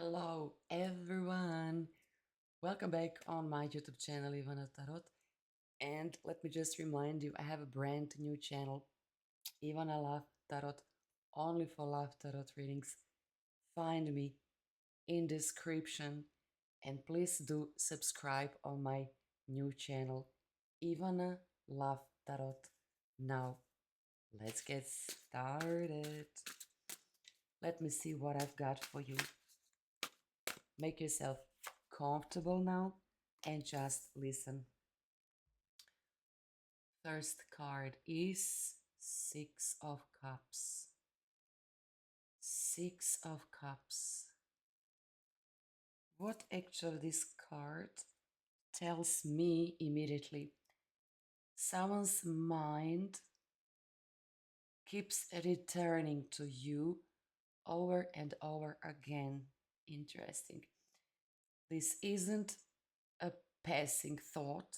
Hello everyone, welcome back on my YouTube channel Ivana Tarot. And let me just remind you, I have a brand new channel, Ivana Love Tarot, only for love tarot readings. Find me in description and please do subscribe on my new channel, Ivana Love Tarot. Now, let's get started. Let me see what I've got for you. Make yourself comfortable now and just listen. First card is Six of Cups. Six of Cups. What actually this card tells me immediately? Someone's mind keeps returning to you over and over again. Interesting. This isn't a passing thought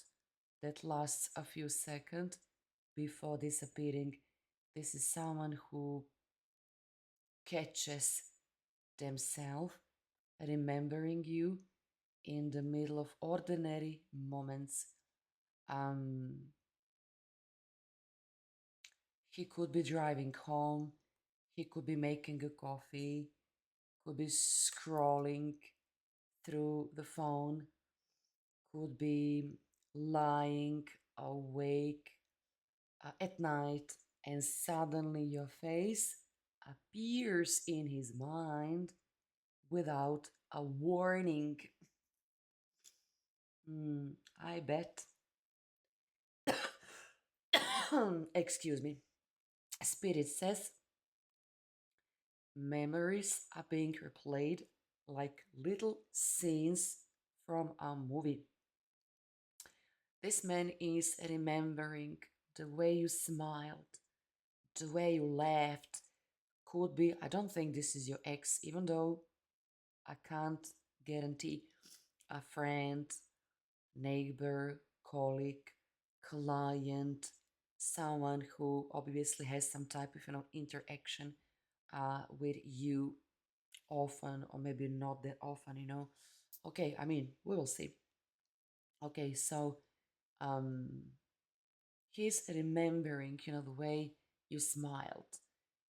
that lasts a few seconds before disappearing. This is someone who catches themselves remembering you in the middle of ordinary moments. He could be driving home, he could be making a coffee, could be scrolling through the phone, could be lying awake at night, and suddenly your face appears in his mind without a warning. I bet. Excuse me. Spirit says memories are being replayed like little scenes from a movie. This man is remembering the way you smiled, the way you laughed. Could be, I don't think this is your ex, even though I can't guarantee a friend, neighbor, colleague, client, someone who obviously has some type of interaction with you often, or maybe not that often. Okay, I mean, we will see. Okay, so um he's remembering, the way you smiled,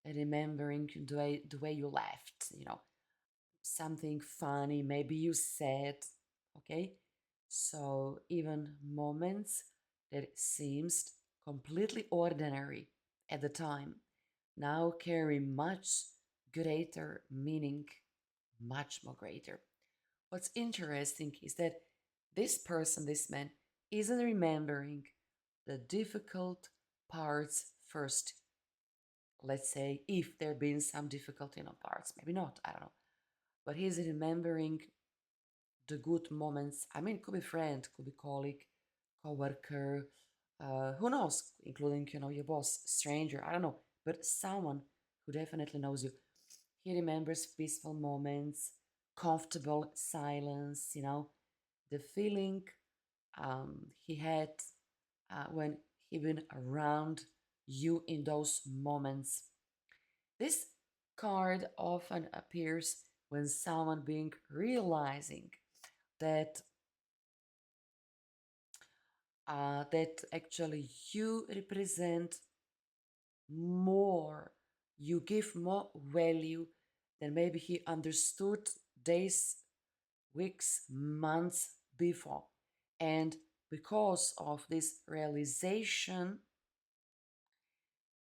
remembering the way you laughed, something funny, maybe you said, okay? So even moments that seemed completely ordinary at the time now carry much greater meaning, much more greater. What's interesting is that this person, this man, isn't remembering the difficult parts first. Let's say if there been some difficult, parts, maybe not, I don't know. But he's remembering the good moments. I mean, could be friend, could be colleague, coworker, who knows, including, your boss, stranger, I don't know, but someone who definitely knows you. He remembers peaceful moments, comfortable silence, the feeling he had when he been around you in those moments. This card often appears when someone being realizing that that actually you represent more, you give more value than maybe he understood days, weeks, months before. And because of this realization,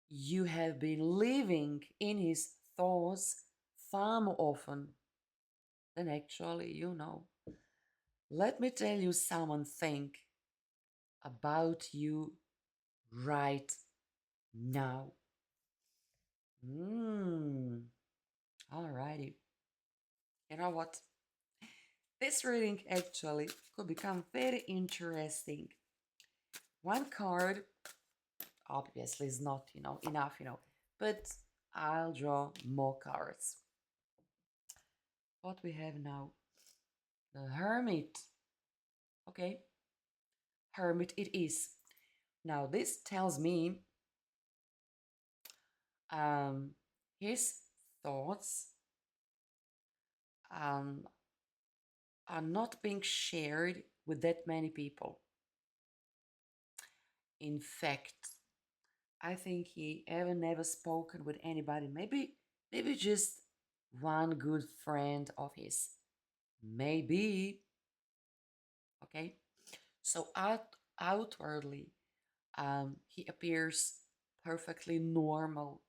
you have been living in his thoughts far more often than actually you know. Let me tell you someone think about you right now. Alrighty. You know what? This reading actually could become very interesting. One card obviously is not, enough, but I'll draw more cards. What we have now? The Hermit. Okay, Hermit it is. Now this tells me his thoughts um, are not being shared with that many people. In fact, I think he ever never spoken with anybody. Maybe just one good friend of his. Maybe. Okay. So outwardly, he appears perfectly normal.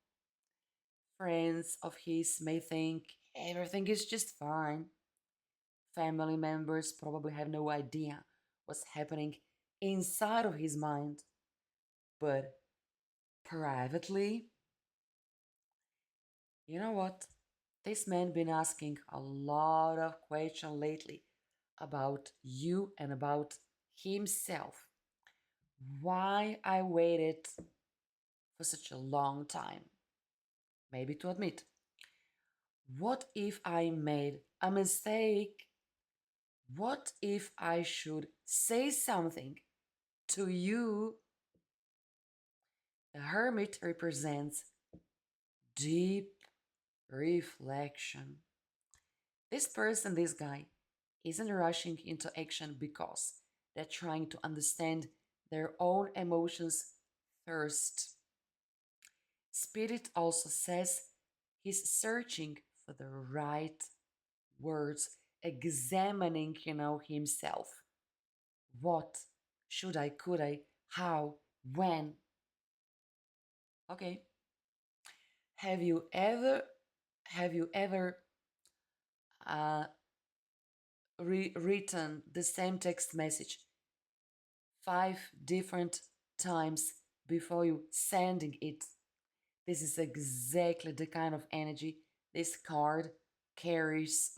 Friends of his may think everything is just fine. Family members probably have no idea what's happening inside of his mind. But privately, you know what? This man been asking a lot of questions lately about you and about himself. Why I waited for such a long time? Maybe to admit, what if I made a mistake? What if I should say something to you? The hermit represents deep reflection. This person, this guy, isn't rushing into action because they're trying to understand their own emotions first. Spirit also says he's searching for the right words, examining, himself. What should I, could I, how, when? Okay. Have you ever, have you ever uh, written the same text message 5 different times before you sending it? This is exactly the kind of energy this card carries.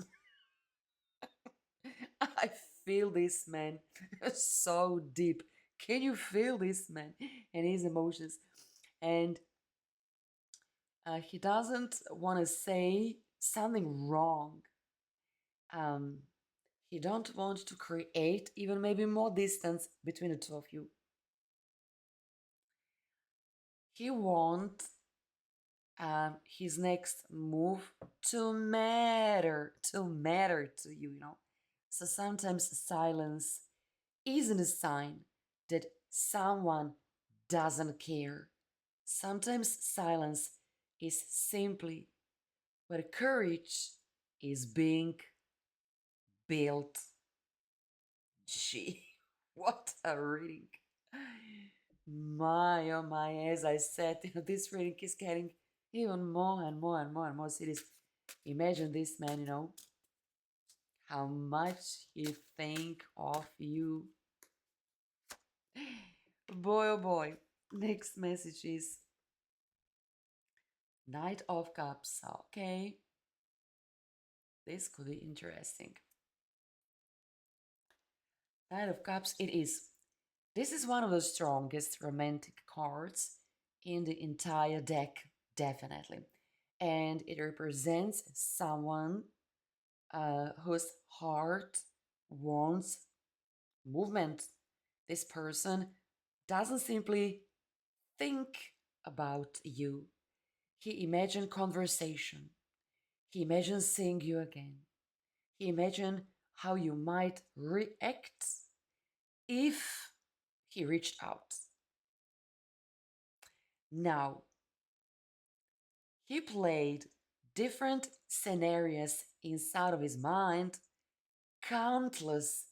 I feel this man so deep. Can you feel this man and his emotions? And he doesn't want to say something wrong. Um, he don't want to create even maybe more distance between the two of you. He wants his next move to matter to you, So sometimes silence isn't a sign that someone doesn't care. Sometimes silence is simply where courage is being built. Gee, what a reading. My, oh my, as I said, this reading is getting even more and more and more and more serious. Imagine this man, how much he think of you. Boy, oh boy. Next message is Knight of Cups. Okay, this could be interesting. Knight of Cups, it is. This is one of the strongest romantic cards in the entire deck, definitely. And it represents someone whose heart wants movement. This person doesn't simply think about you, he imagines conversation. He imagines seeing you again. He imagines how you might react if he reached out. Now, he played different scenarios inside of his mind countless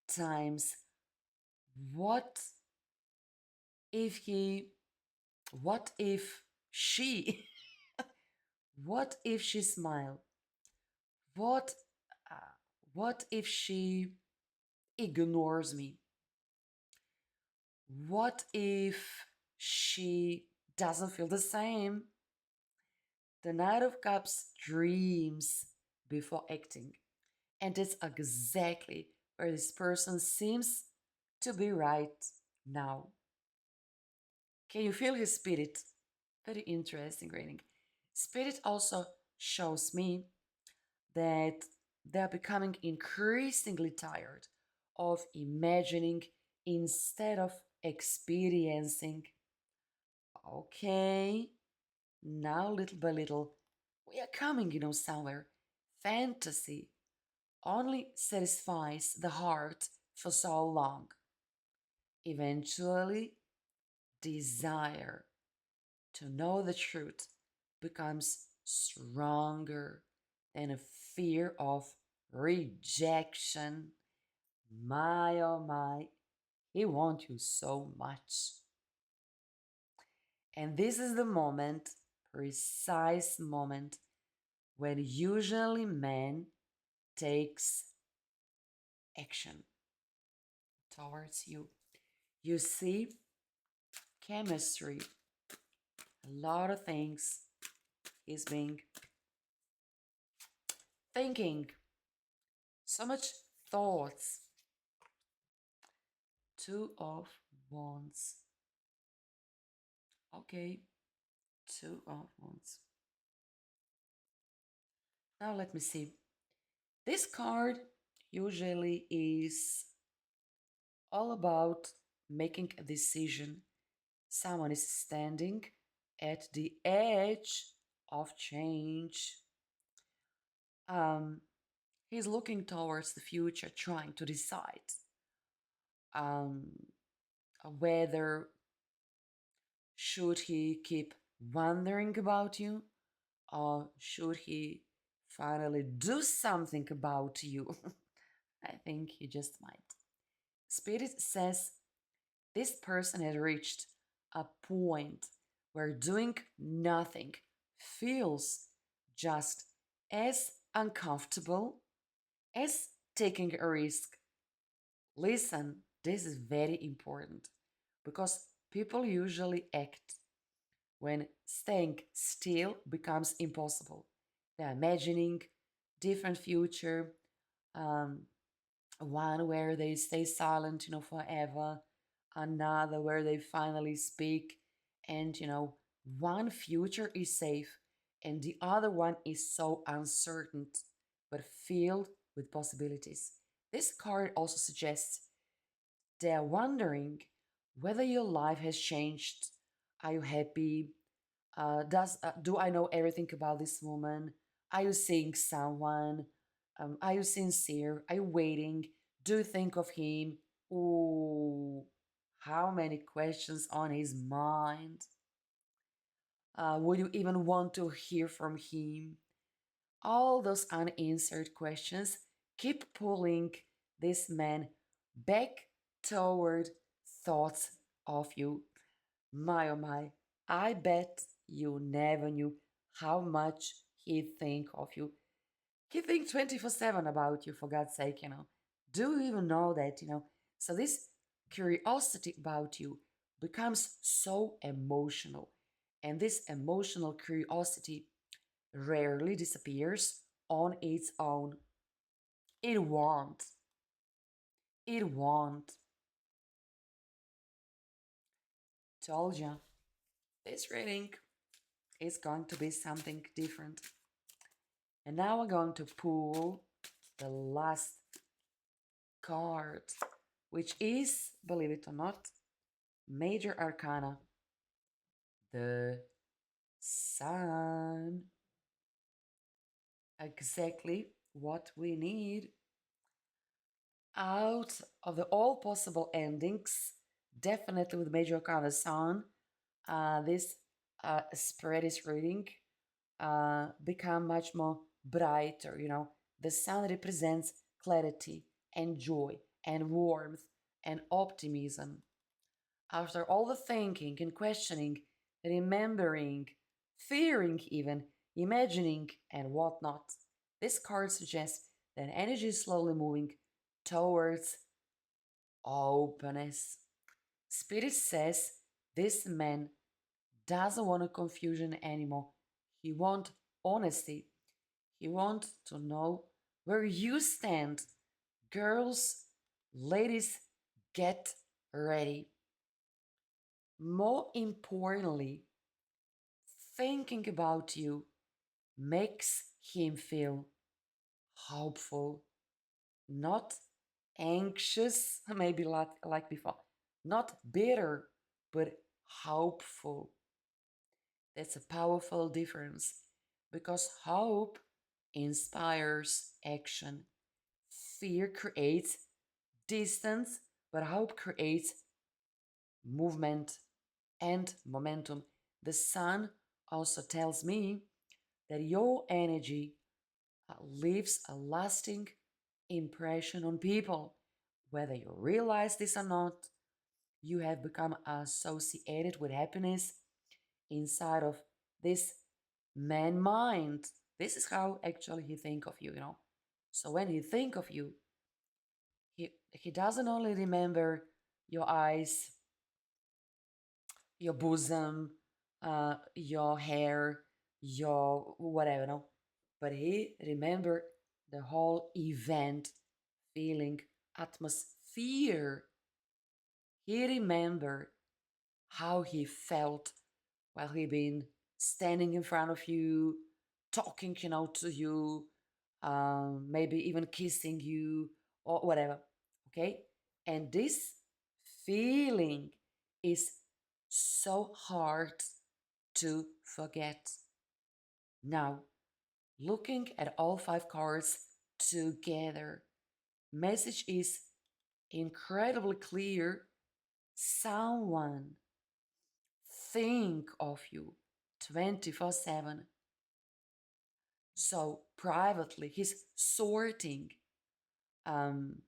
times. What if he, what if she, what if she smiled? What, uh, what if she ignores me? What if she doesn't feel the same? The Knight of Cups dreams before acting. And that's exactly where this person seems to be right now. Can you feel his spirit? Very interesting reading. Spirit also shows me that they are becoming increasingly tired of imagining instead of experiencing. Okay, now little by little, we are coming, somewhere. Fantasy. only satisfies the heart for so long. Eventually, desire to know the truth becomes stronger than a fear of rejection. My oh my, he wants you so much. And this is the moment, precise moment, when usually man takes action towards you. You see, chemistry, a lot of things is being thinking, so much thoughts. Two of wands. Okay, two of wands. Now let me see. This card usually is all about making a decision. Someone is standing at the edge of change. Um, he's looking towards the future, trying to decide um, whether should he keep wondering about you or should he finally do something about you. I think he just might. Spirit says this person has reached a point where doing nothing feels just as uncomfortable as taking a risk. Listen, this is very important because people usually act when staying still becomes impossible. They're imagining different future, um, one where they stay silent, forever, another where they finally speak, and one future is safe, and the other one is so uncertain, but filled with possibilities. This card also suggests they're wondering whether your life has changed. Are you happy? Does do I know everything about this woman? Are you seeing someone? Are you sincere? Are you waiting? Do you think of him? Ooh, how many questions on his mind? Would you even want to hear from him? All those unanswered questions keep pulling this man back toward thoughts of you. My oh my, I bet you never knew how much he think of you. He thinks 24/7 about you, for God's sake. Do you even know that? So this curiosity about you becomes so emotional. And this emotional curiosity rarely disappears on its own. It won't. It won't. Told you. This reading is going to be something different. And now we're going to pull the last card, which is, believe it or not, Major Arcana, the Sun. Exactly what we need out of the all possible endings. Definitely with Major Arcana Sun, this spread is reading become much more brighter. The sun represents clarity and joy and warmth and optimism. After all the thinking and questioning, remembering, fearing, even imagining, and whatnot, this card suggests that energy is slowly moving towards openness. Spirit says this man doesn't want confusion anymore. He wants honesty. He wants to know where you stand. Girls, ladies, get ready. More importantly, thinking about you makes him feel hopeful, not anxious, maybe like before, not bitter, but hopeful. That's a powerful difference because hope inspires action. fear creates distance, but hope creates movement and momentum. The sun also tells me that your energy leaves a lasting impression on people. Whether you realize this or not, you have become associated with happiness inside of this man mind. This is how actually he think of you, you know. So when he think of you, he doesn't only remember your eyes, your bosom, your hair, your whatever, no, but he remember the whole event, feeling, atmosphere. He remembered how he felt while he been standing in front of you, talking, you know, to you, maybe even kissing you or whatever. Okay, and this feeling is so hard to forget. Now, looking at all five cards together, message is incredibly clear. Someone think of you 24/7. So privately, he's sorting um,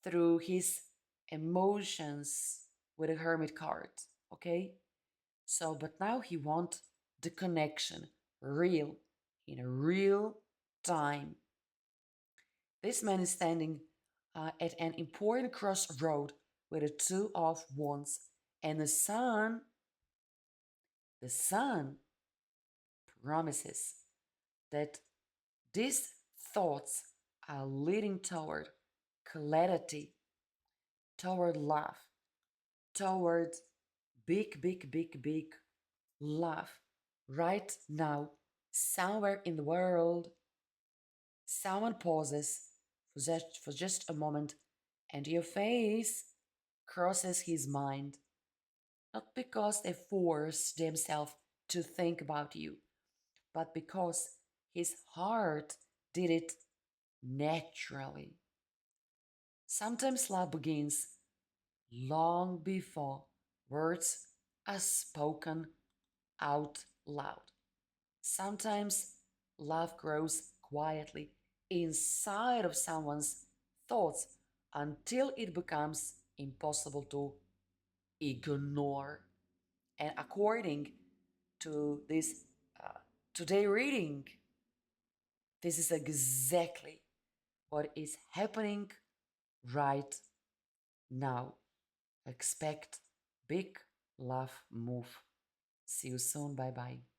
through his emotions with a hermit card. Okay? So, but now he wants the connection, real, in a real time. This man is standing at an important crossroad with a two of wands, and the sun promises that these thoughts are leading toward clarity, toward love, toward big, big, big, big love. Right now, somewhere in the world, someone pauses for just a moment, and your face crosses his mind, not because they force themselves to think about you, but because his heart did it naturally. Sometimes love begins long before words are spoken out loud. Sometimes love grows quietly inside of someone's thoughts until it becomes impossible to ignore. And according to this today reading, this is exactly what is happening right now. Expect big love move. See you soon. Bye bye.